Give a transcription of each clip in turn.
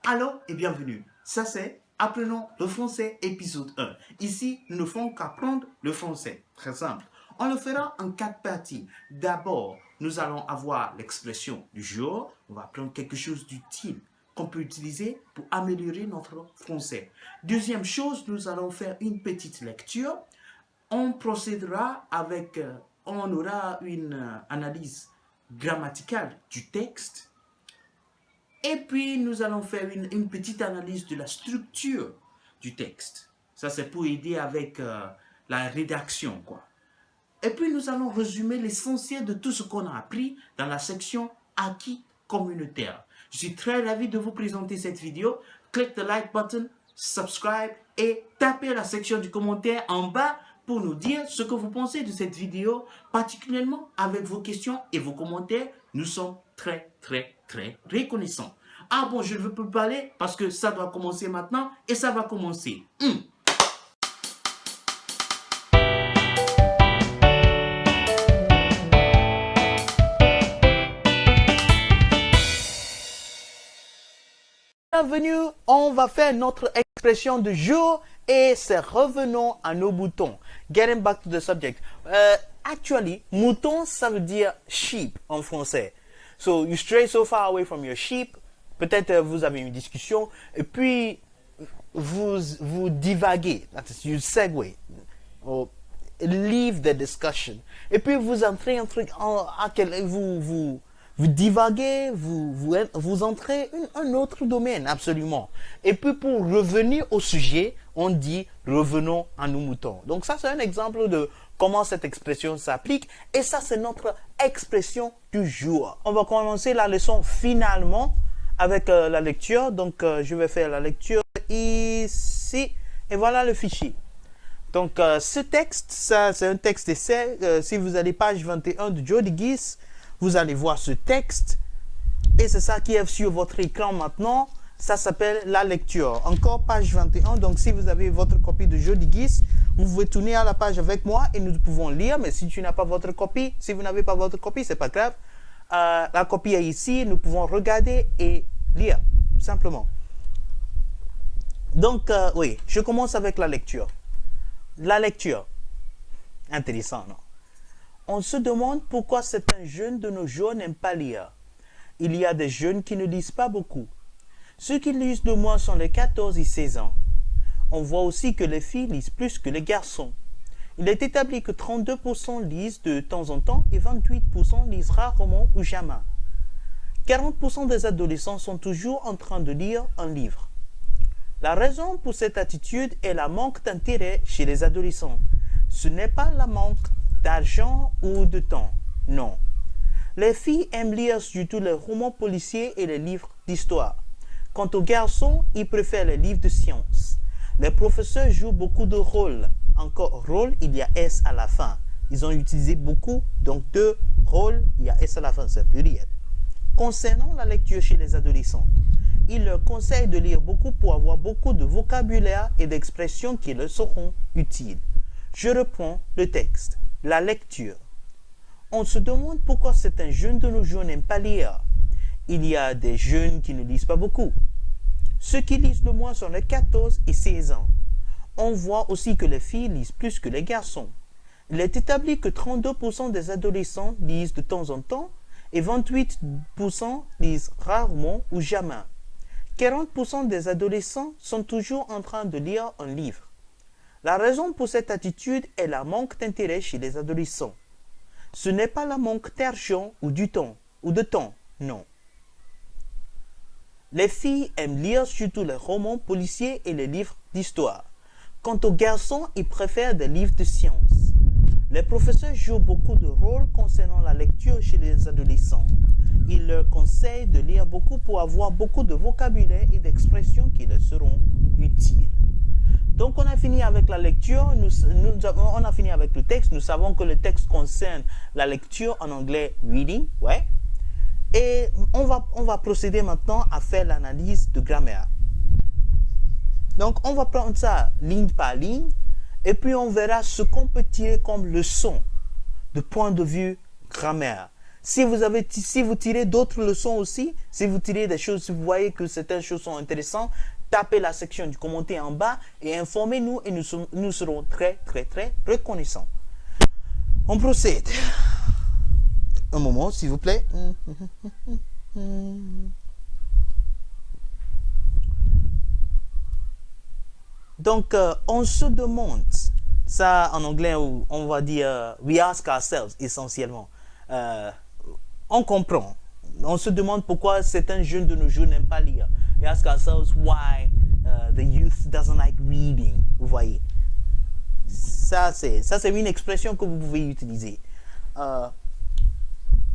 Allô et bienvenue. Ça c'est Apprenons le français épisode 1. Ici, nous ne faisons qu'apprendre le français. Très simple. On le fera en 4 parties. D'abord, nous allons avoir l'expression du jour. On va apprendre quelque chose d'utile qu'on peut utiliser pour améliorer notre français. Deuxième chose, nous allons faire une petite lecture. On procédera avec, on aura une analyse grammaticale du texte. Et puis, nous allons faire une petite analyse de la structure du texte. Ça, c'est pour aider avec la rédaction, quoi. Et puis, nous allons résumer l'essentiel de tout ce qu'on a appris dans la section acquis communautaire. Je suis très ravi de vous présenter cette vidéo. Clique le like button, subscribe et tapez la section du commentaire en bas pour nous dire ce que vous pensez de cette vidéo, particulièrement avec vos questions et vos commentaires. Nous sommes très reconnaissants. Ah bon, je ne veux plus parler parce que ça doit commencer maintenant et ça va commencer. Bienvenue, on va faire notre expression du jour et c'est revenons à nos moutons. Getting back to the subject. Actually, mouton, ça veut dire sheep en français. So, you stray so far away from your sheep. Peut-être vous avez une discussion et puis vous divaguez. That is, you segue. Or leave the discussion. Et puis vous entrez vous divaguez, vous entrez un autre domaine, absolument. Et puis pour revenir au sujet, on dit revenons à nos moutons. Donc ça, c'est un exemple de comment cette expression s'applique. Et ça, c'est notre expression du jour. On va commencer la leçon finalement avec la lecture. Donc je vais faire la lecture ici. Et voilà le fichier. Donc ce texte, ça c'est un texte d'essai. Si vous allez page 21 de Jody Guise, vous allez voir ce texte et c'est ça qui est sur votre écran maintenant. Ça s'appelle la lecture. Encore page 21. Donc si vous avez votre copie de Jody Guise, vous pouvez tourner à la page avec moi et nous pouvons lire. Mais si tu n'as pas votre copie, si vous n'avez pas votre copie, c'est pas grave. La copie est ici. Nous pouvons regarder et lire simplement. Donc oui, je commence avec la lecture. La lecture. Intéressant, non? On se demande pourquoi certains jeunes de nos jours n'aiment pas lire. Il y a des jeunes qui ne lisent pas beaucoup. Ceux qui lisent le moins sont les 14 et 16 ans. On voit aussi que les filles lisent plus que les garçons. Il est établi que 32% lisent de temps en temps et 28% lisent rarement ou jamais. 40% des adolescents sont toujours en train de lire un livre. La raison pour cette attitude est le manque d'intérêt chez les adolescents. Ce n'est pas le manque d'argent ou de temps, non. Les filles aiment lire surtout les romans policiers et les livres d'histoire. Quant aux garçons, ils préfèrent les livres de sciences. Les professeurs jouent beaucoup de rôles. Encore rôle, il y a S à la fin. Ils ont utilisé beaucoup, donc deux rôles, il y a S à la fin, c'est pluriel. Concernant la lecture chez les adolescents, ils leur conseillent de lire beaucoup pour avoir beaucoup de vocabulaire et d'expressions qui leur seront utiles. Je reprends le texte. La lecture. On se demande pourquoi certains jeunes de nos jours n'aiment pas lire. Il y a des jeunes qui ne lisent pas beaucoup. Ceux qui lisent le moins sont les 14 et 16 ans. On voit aussi que les filles lisent plus que les garçons. Il est établi que 32% des adolescents lisent de temps en temps et 28% lisent rarement ou jamais. 40% des adolescents sont toujours en train de lire un livre. La raison pour cette attitude est le manque d'intérêt chez les adolescents. Ce n'est pas le manque d'argent ou de temps, non. Les filles aiment lire surtout les romans policiers et les livres d'histoire. Quant aux garçons, ils préfèrent des livres de sciences. Les professeurs jouent beaucoup de rôles concernant la lecture chez les adolescents. Ils leur conseillent de lire beaucoup pour avoir beaucoup de vocabulaire et d'expressions qui leur seront utiles. Donc on a fini avec la lecture, on a fini avec le texte. Nous savons que le texte concerne la lecture en anglais reading, ouais. Et on va procéder maintenant à faire l'analyse de grammaire. Donc on va prendre ça ligne par ligne et puis on verra ce qu'on peut tirer comme leçon de point de vue grammaire. Si vous tirez d'autres leçons aussi, si vous tirez des choses, si vous voyez que certaines choses sont intéressantes, tapez la section du commentaire en bas et informez-nous et nous serons très, très, très reconnaissants. On procède. Un moment, s'il vous plaît. Donc, on se demande, ça en anglais, on va dire, we ask ourselves essentiellement. On comprend. On se demande pourquoi certains jeunes de nos jours n'aiment pas lire. We ask ourselves why the youth doesn't like reading. Vous voyez. Ça, c'est une expression que vous pouvez utiliser.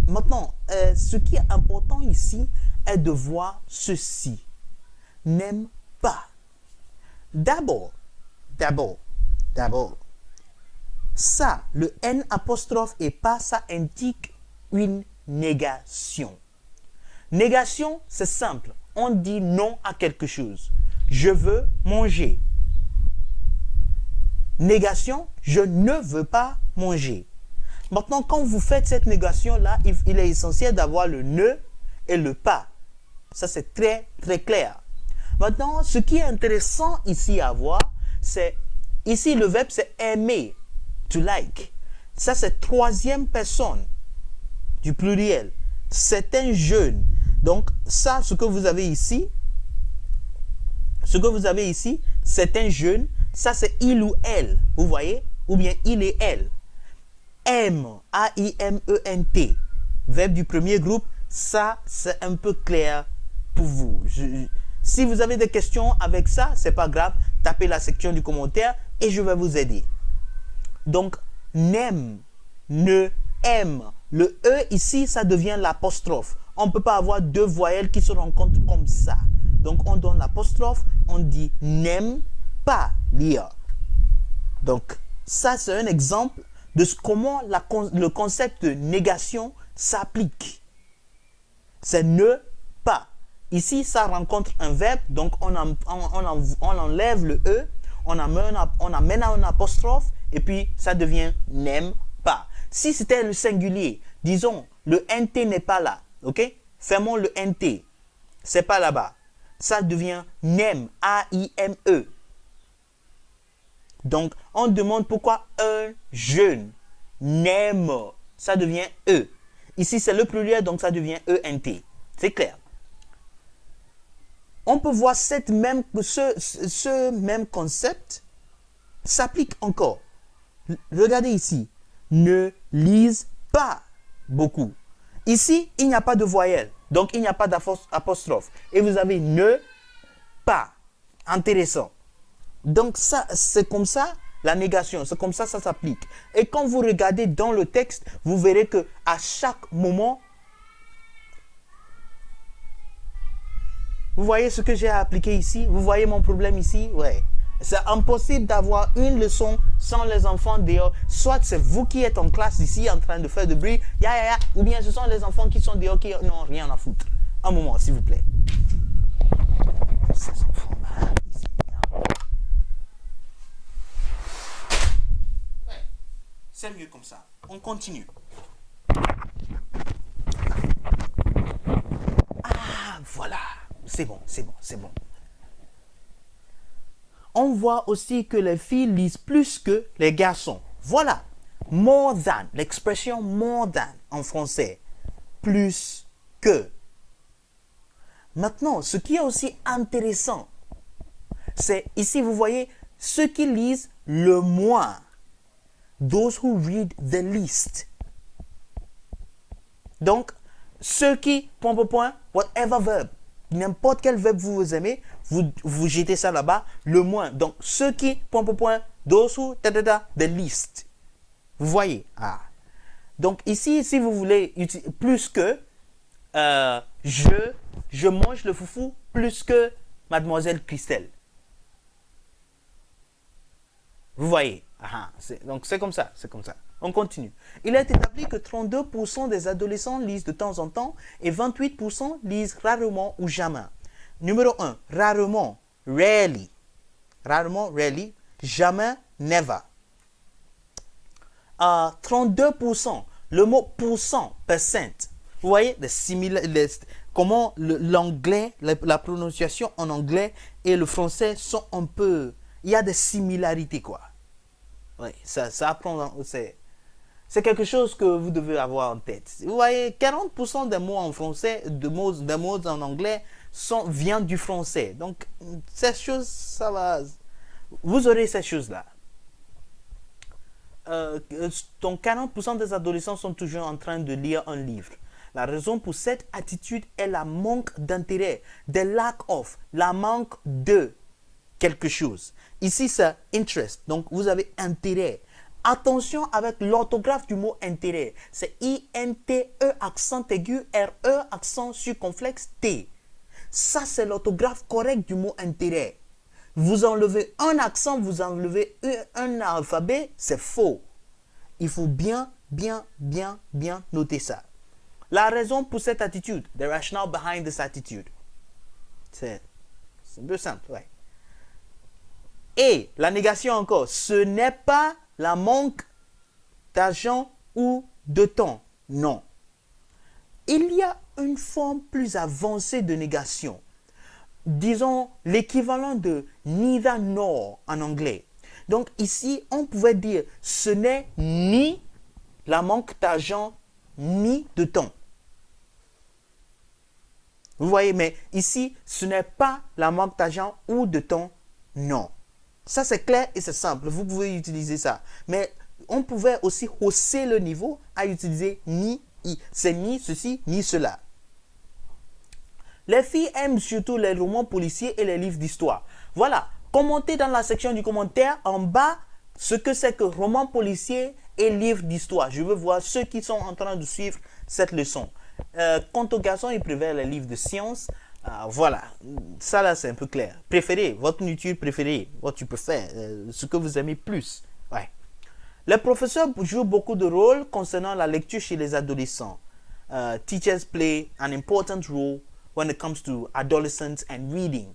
Maintenant, ce qui est important ici est de voir ceci. N'aime pas. D'abord, ça, le N apostrophe et pas, ça indique une négation. Négation, c'est simple. On dit non à quelque chose. Je veux manger. Négation, je ne veux pas manger. Maintenant, quand vous faites cette négation-là, il est essentiel d'avoir le ne et le pas. Ça, c'est très, très clair. Maintenant, ce qui est intéressant ici à voir, c'est, ici le verbe c'est aimer, to like. Ça c'est troisième personne du pluriel. C'est un jeune. Donc ça, ce que vous avez ici, c'est un jeune. Ça c'est il ou elle, vous voyez? Ou bien il et elle. Aime, A-I-M-E-N-T. Verbe du premier groupe, ça c'est un peu clair pour vous. Si vous avez des questions avec ça, c'est pas grave, tapez la section du commentaire et je vais vous aider. Donc, n'aime, ne, aime. Le E ici, ça devient l'apostrophe. On ne peut pas avoir deux voyelles qui se rencontrent comme ça. Donc, on donne l'apostrophe, on dit n'aime pas lire. Donc, ça c'est un exemple de comment le concept de négation s'applique. C'est ne pas. Ici, ça rencontre un verbe, donc on enlève le E, on amène un apostrophe, et puis ça devient n'aime pas. Si c'était le singulier, disons, le NT n'est pas là, ok? Fermons le NT, c'est pas là-bas. Ça devient n'aime, A-I-M-E. Donc, on demande pourquoi un jeune n'aime, ça devient E. Ici, c'est le pluriel, donc ça devient E-N-T. C'est clair. On peut voir ce même concept s'applique encore. Regardez ici. Ne lise pas beaucoup. Ici, il n'y a pas de voyelle. Donc, il n'y a pas d'apostrophe. Et vous avez ne pas. Intéressant. Donc, ça, c'est comme ça la négation. C'est comme ça ça s'applique. Et quand vous regardez dans le texte, vous verrez que à chaque moment, vous voyez ce que j'ai appliqué ici? Vous voyez mon problème ici? Ouais. C'est impossible d'avoir une leçon sans les enfants dehors. Soit c'est vous qui êtes en classe ici en train de faire de bruit, ou bien ce sont les enfants qui sont dehors qui n'ont rien à foutre. Un moment, s'il vous plaît. Ces enfants-là, ici. Ouais. C'est mieux comme ça. On continue. Ah, voilà. C'est bon. On voit aussi que les filles lisent plus que les garçons. Voilà. More than. L'expression more than en français. Plus que. Maintenant, ce qui est aussi intéressant, c'est ici, vous voyez, ceux qui lisent le moins. Those who read the least. Donc, ceux qui, whatever verb, n'importe quel verbe vous aimez, vous jetez ça là-bas, le moins. Donc, ceux qui, those who, the least. Vous voyez? Ah. Donc, ici, si vous voulez utiliser plus que, je mange le foufou plus que Mademoiselle Christelle. Vous voyez? Ah, donc, c'est comme ça. On continue. Il est établi que 32% des adolescents lisent de temps en temps et 28% lisent rarement ou jamais. Numéro 1, rarement, rarely. Rarement, rarely. Jamais, never. 32%. Le mot pourcent, percent. Vous voyez comment l'anglais, la prononciation en anglais et le français sont un peu... Il y a des similarités, quoi. Oui, ça apprend... C'est quelque chose que vous devez avoir en tête. Vous voyez, 40% des mots en français, des mots en anglais, viennent du français. Donc, ces choses, ça va... Vous aurez ces choses-là. Donc, 40% des adolescents sont toujours en train de lire un livre. La raison pour cette attitude est la manque d'intérêt, la manque de quelque chose. Ici, c'est interest. Donc, vous avez intérêt. Attention avec l'orthographe du mot intérêt. C'est I-N-T-E accent aigu, R-E accent circonflexe T. Ça, c'est l'orthographe correcte du mot intérêt. Vous enlevez un accent, vous enlevez un alphabet, c'est faux. Il faut bien noter ça. La raison pour cette attitude, the rationale behind this attitude. C'est un peu simple, ouais. Et la négation encore, ce n'est pas la manque d'argent ou de temps. Non. Il y a une forme plus avancée de négation. Disons l'équivalent de neither nor en anglais. Donc ici, on pouvait dire ce n'est ni la manque d'argent ni de temps. Vous voyez, mais ici, ce n'est pas la manque d'argent ou de temps, non. Ça, c'est clair et c'est simple. Vous pouvez utiliser ça. Mais on pouvait aussi hausser le niveau à utiliser ni. C'est ni ceci, ni cela. Les filles aiment surtout les romans policiers et les livres d'histoire. Voilà. Commentez dans la section du commentaire en bas ce que c'est que roman policier et livre d'histoire. Je veux voir ceux qui sont en train de suivre cette leçon. Quant aux garçons, ils préfèrent les livres de sciences. Voilà, ça là c'est un peu clair. Préféré, votre nourriture préférée, what tu préfères, ce que vous aimez plus. Ouais. Les professeurs jouent beaucoup de rôles concernant la lecture chez les adolescents. Teachers play an important role when it comes to adolescents and reading.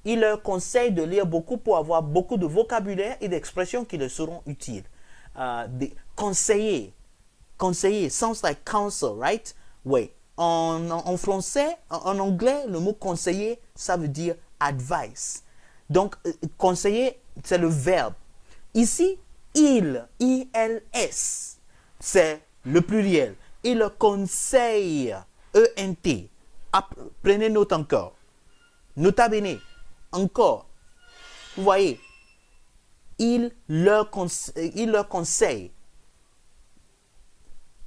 Ils leur conseillent de lire beaucoup pour avoir beaucoup de vocabulaire et d'expressions qui leur seront utiles. Conseiller, sounds like counsel, right? Oui. En français, en anglais, le mot conseiller, ça veut dire advice. Donc, conseiller, c'est le verbe. Ici, I-L-S, c'est le pluriel. Il conseille, E-N-T. Prenez note encore. Nota bene, encore. Vous voyez, il leur conseille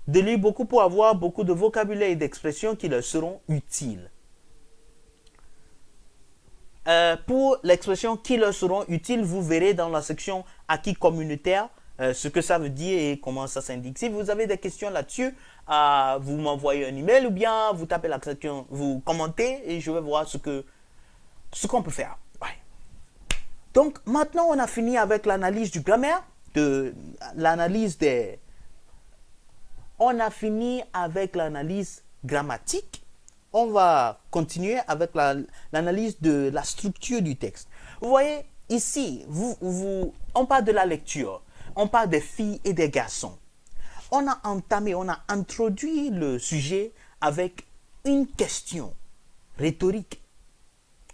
de lire beaucoup pour avoir beaucoup de vocabulaire et d'expressions qui leur seront utiles. Pour l'expression qui leur seront utiles, vous verrez dans la section acquis communautaire ce que ça veut dire et comment ça s'indique. Si vous avez des questions là-dessus, vous m'envoyez un email ou bien vous tapez la section, vous commentez et je vais voir ce qu'on peut faire. Ouais. Donc maintenant on a fini avec l'analyse du grammaire, on a fini avec l'analyse grammatique. On va continuer avec l'analyse de la structure du texte. Vous voyez, ici, on parle de la lecture. On parle des filles et des garçons. On a introduit le sujet avec une question rhétorique.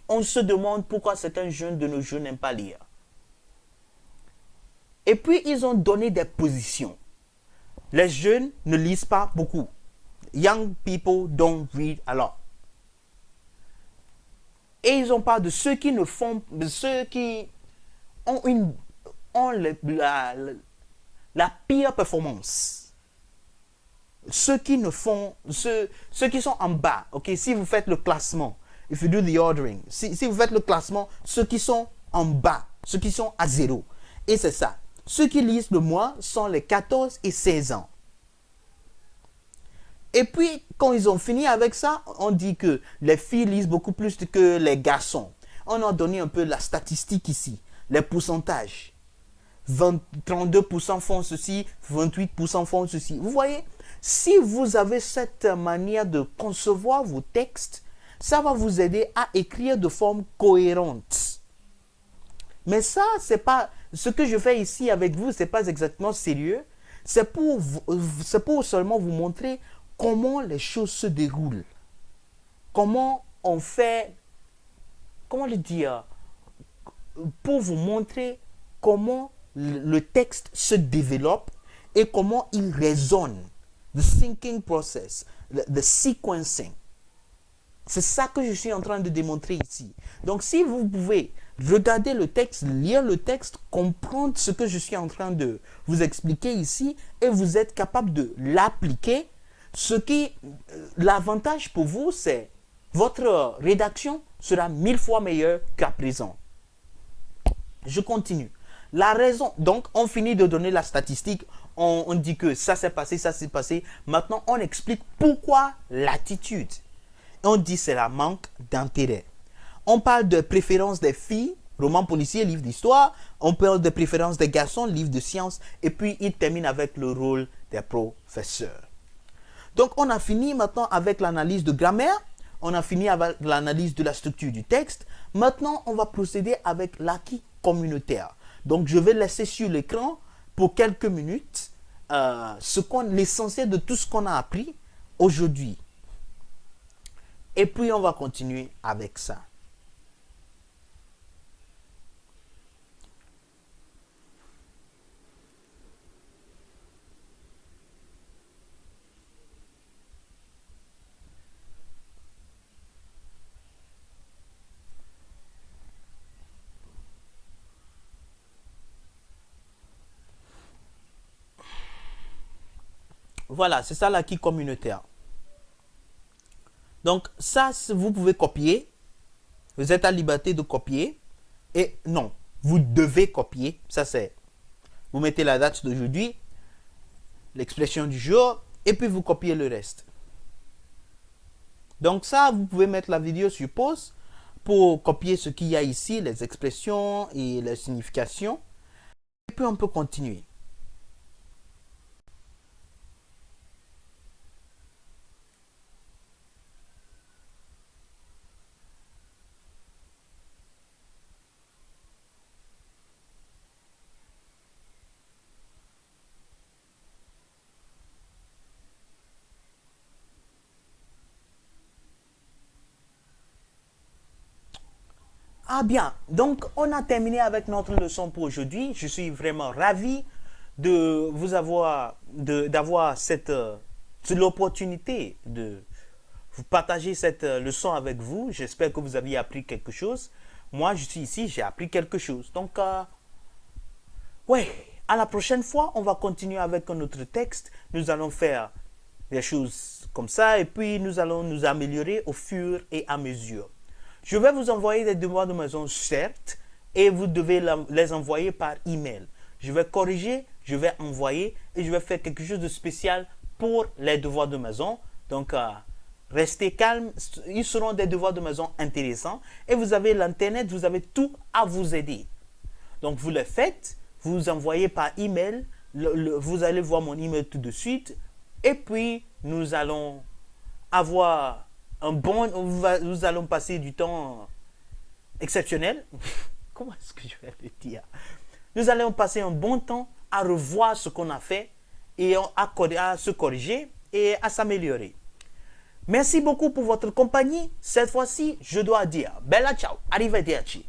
On se demande pourquoi certains jeunes de nos jours n'aiment pas lire. Et puis, ils ont donné des positions. Les jeunes ne lisent pas beaucoup. Young people don't read a lot. Et ils ont parlé de ceux qui ont la pire performance. Ceux qui sont en bas. Ok, si vous faites le classement, if you do the ordering, si vous faites le classement, ceux qui sont en bas, ceux qui sont à 0. Et c'est ça. Ceux qui lisent le moins sont les 14 et 16 ans. Et puis, quand ils ont fini avec ça, on dit que les filles lisent beaucoup plus que les garçons. On a donné un peu la statistique ici, les pourcentages. 32% font ceci, 28% font ceci. Vous voyez, si vous avez cette manière de concevoir vos textes, ça va vous aider à écrire de forme cohérente. Mais ça, c'est pas... Ce que je fais ici avec vous, ce n'est pas exactement sérieux. c'est pour seulement vous montrer comment les choses se déroulent. Comment on fait, comment le dire, pour vous montrer comment le texte se développe et comment il résonne. The thinking process, the sequencing. C'est ça que je suis en train de démontrer ici. Donc, si vous pouvez regarder le texte, lire le texte, comprendre ce que je suis en train de vous expliquer ici, et vous êtes capable de l'appliquer, l'avantage pour vous, c'est votre rédaction sera 1000 fois meilleure qu'à présent. Je continue. La raison, donc, on finit de donner la statistique, on dit que ça s'est passé, ça s'est passé. Maintenant, on explique pourquoi l'attitude. On dit c'est la manque d'intérêt. On parle de préférence des filles, roman policier, livre d'histoire. On parle de préférence des garçons, livre de sciences. Et puis, il termine avec le rôle des professeurs. Donc, on a fini maintenant avec l'analyse de grammaire. On a fini avec l'analyse de la structure du texte. Maintenant, on va procéder avec l'acquis communautaire. Donc, je vais laisser sur l'écran pour quelques minutes l'essentiel de tout ce qu'on a appris aujourd'hui. Et puis, on va continuer avec ça. Voilà, c'est ça l'acquis communautaire. Donc, ça, vous pouvez copier. Vous êtes à liberté de copier. Et non, vous devez copier. Ça, c'est... Vous mettez la date d'aujourd'hui, l'expression du jour, et puis vous copiez le reste. Donc ça, vous pouvez mettre la vidéo sur pause pour copier ce qu'il y a ici, les expressions et les significations. Et puis on peut continuer. Ah bien, donc on a terminé avec notre leçon pour aujourd'hui. Je suis vraiment ravi de vous d'avoir cette l'opportunité de vous partager cette leçon avec vous. J'espère que vous avez appris quelque chose. Moi, je suis ici, j'ai appris quelque chose. Donc, ouais, à la prochaine fois, on va continuer avec un autre texte. Nous allons faire des choses comme ça et puis nous allons nous améliorer au fur et à mesure. Je vais vous envoyer des devoirs de maison, certes, et vous devez les envoyer par email. Je vais corriger, je vais envoyer et je vais faire quelque chose de spécial pour les devoirs de maison. Donc, restez calme. Ils seront des devoirs de maison intéressants. Et vous avez l'Internet, vous avez tout à vous aider. Donc, vous les faites, vous envoyez par email. Vous allez voir mon email tout de suite. Et puis, nous allons avoir... nous allons passer du temps exceptionnel. Comment est-ce que je vais le dire? Nous allons passer un bon temps à revoir ce qu'on a fait et à se corriger et à s'améliorer. Merci beaucoup pour votre compagnie. Cette fois-ci, je dois dire bella ciao, arrivederci.